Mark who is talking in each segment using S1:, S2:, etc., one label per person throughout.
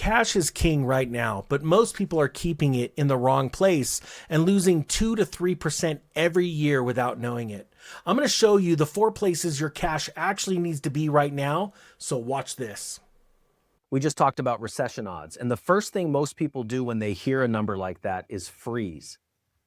S1: Cash is king right now, but most people are keeping it in the wrong place and losing 2 to 3% every year without knowing it. I'm going to show you the 4 places your cash actually needs to be right now, so watch this.
S2: We just talked about recession odds, and the first thing most people do when they hear a number like that is freeze.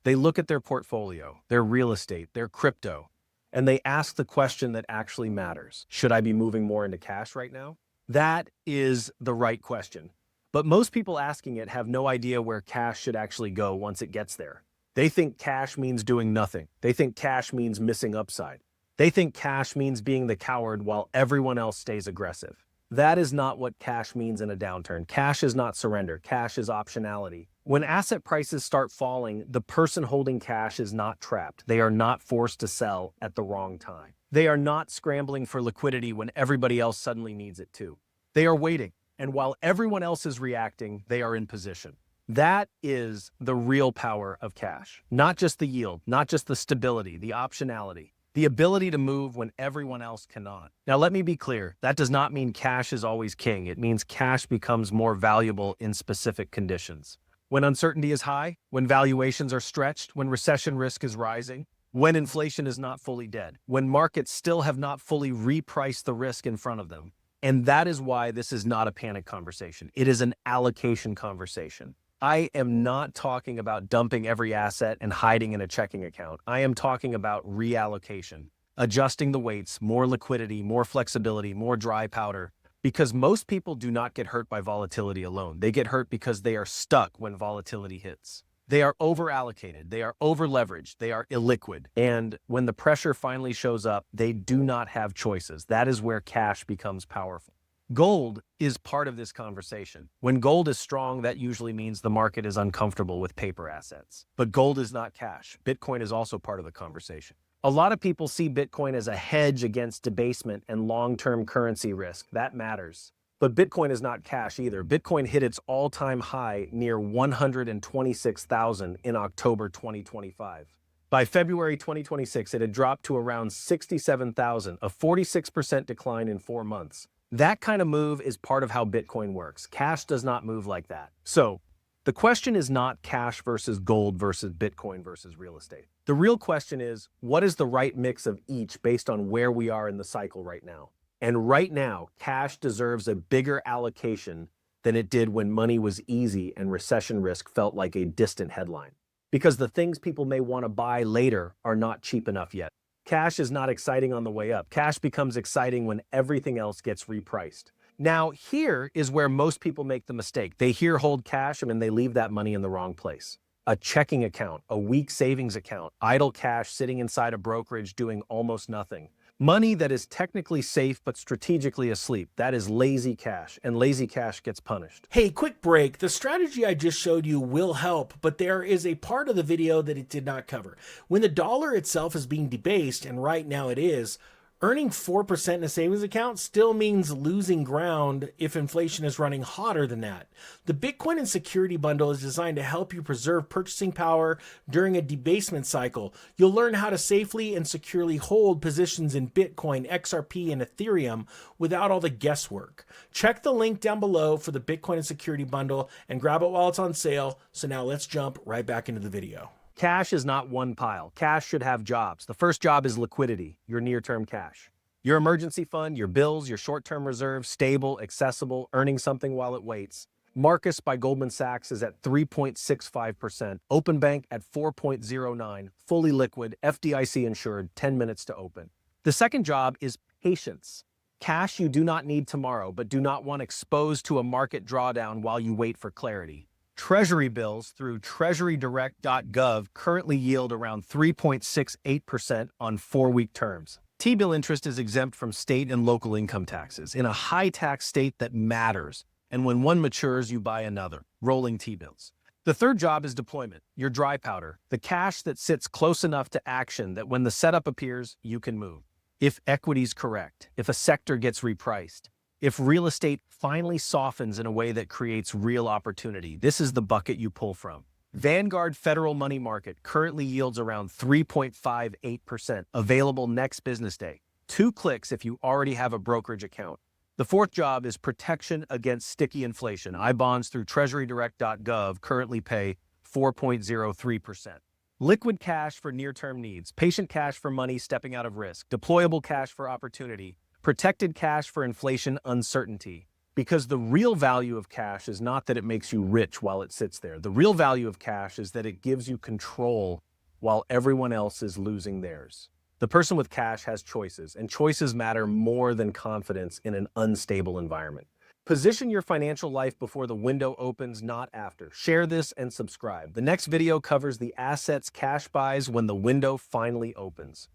S2: They look at their portfolio, their real estate, their crypto, and they ask the question that actually matters. Should I be moving more into cash right now? That is the right question. But most people asking it have no idea where cash should actually go once it gets there. They think cash means doing nothing. They think cash means missing upside. They think cash means being the coward while everyone else stays aggressive. That is not what cash means in a downturn. Cash is not surrender. Cash is optionality. When asset prices start falling, the person holding cash is not trapped. They are not forced to sell at the wrong time. They are not scrambling for liquidity when everybody else suddenly needs it too. They are waiting, and while everyone else is reacting, they are in position. That is the real power of cash. Not just the yield, not just the stability, the optionality. The ability to move when everyone else cannot. Now, let me be clear. That does not mean cash is always king. It means cash becomes more valuable in specific conditions. When uncertainty is high, when valuations are stretched, when recession risk is rising, when inflation is not fully dead, when markets still have not fully repriced the risk in front of them. And that is why this is not a panic conversation. It is an allocation conversation. I am not talking about dumping every asset and hiding in a checking account. I am talking about reallocation, adjusting the weights, more liquidity, more flexibility, more dry powder, because most people do not get hurt by volatility alone. They get hurt because they are stuck when volatility hits. They are over-allocated, they are over-leveraged, they are illiquid. And when the pressure finally shows up, they do not have choices. That is where cash becomes powerful. Gold is part of this conversation. When gold is strong, that usually means the market is uncomfortable with paper assets. But gold is not cash. Bitcoin is also part of the conversation. A lot of people see Bitcoin as a hedge against debasement and long-term currency risk. That matters. But Bitcoin is not cash either. Bitcoin hit its all-time high near 126,000 in October 2025. By February 2026, it had dropped to around 67,000, a 46% decline in 4 months. That kind of move is part of how Bitcoin works. Cash does not move like that. So, the question is not cash versus gold versus Bitcoin versus real estate. The real question is, what is the right mix of each based on where we are in the cycle right now? And right now, cash deserves a bigger allocation than it did when money was easy and recession risk felt like a distant headline. Because the things people may want to buy later are not cheap enough yet. Cash is not exciting on the way up. Cash becomes exciting when everything else gets repriced. Now, here is where most people make the mistake. They hear hold cash and then they leave that money in the wrong place. A checking account, a weak savings account, idle cash sitting inside a brokerage doing almost nothing. Money that is technically safe but strategically asleep. That is lazy cash, and lazy cash gets punished.
S1: Hey, quick break. The strategy I just showed you will help, but there is a part of the video that it did not cover. When the dollar itself is being debased, and right now it is, earning 4% in a savings account still means losing ground if inflation is running hotter than that. The Bitcoin and security bundle is designed to help you preserve purchasing power during a debasement cycle. You'll learn how to safely and securely hold positions in Bitcoin, XRP, and Ethereum without all the guesswork. Check the link down below for the Bitcoin and security bundle and grab it while it's on sale. So now let's jump right back into the video.
S2: Cash is not one pile. Cash should have jobs. The first job is liquidity, your near-term cash. Your emergency fund, your bills, your short-term reserves, stable, accessible, earning something while it waits. Marcus by Goldman Sachs is at 3.65%, Open Bank at 4.09, fully liquid, FDIC insured, 10 minutes to open. The second job is patience. Cash you do not need tomorrow, but do not want exposed to a market drawdown while you wait for clarity. Treasury bills through treasurydirect.gov currently yield around 3.68% on 4-week terms. T-bill interest is exempt from state and local income taxes in a high-tax state that matters. And when one matures, you buy another, rolling T-bills. The third job is deployment, your dry powder, the cash that sits close enough to action that when the setup appears, you can move. If equity's correct, if a sector gets repriced, if real estate finally softens in a way that creates real opportunity, this is the bucket you pull from. Vanguard Federal Money Market currently yields around 3.58%, available next business day. 2 clicks if you already have a brokerage account. The fourth job is protection against sticky inflation. I-bonds through treasurydirect.gov currently pay 4.03%. Liquid cash for near-term needs, patient cash for money stepping out of risk, deployable cash for opportunity, protected cash for inflation uncertainty. Because the real value of cash is not that it makes you rich while it sits there. The real value of cash is that it gives you control while everyone else is losing theirs. The person with cash has choices, and choices matter more than confidence in an unstable environment. Position your financial life before the window opens, not after. Share this and subscribe. The next video covers the assets cash buys when the window finally opens.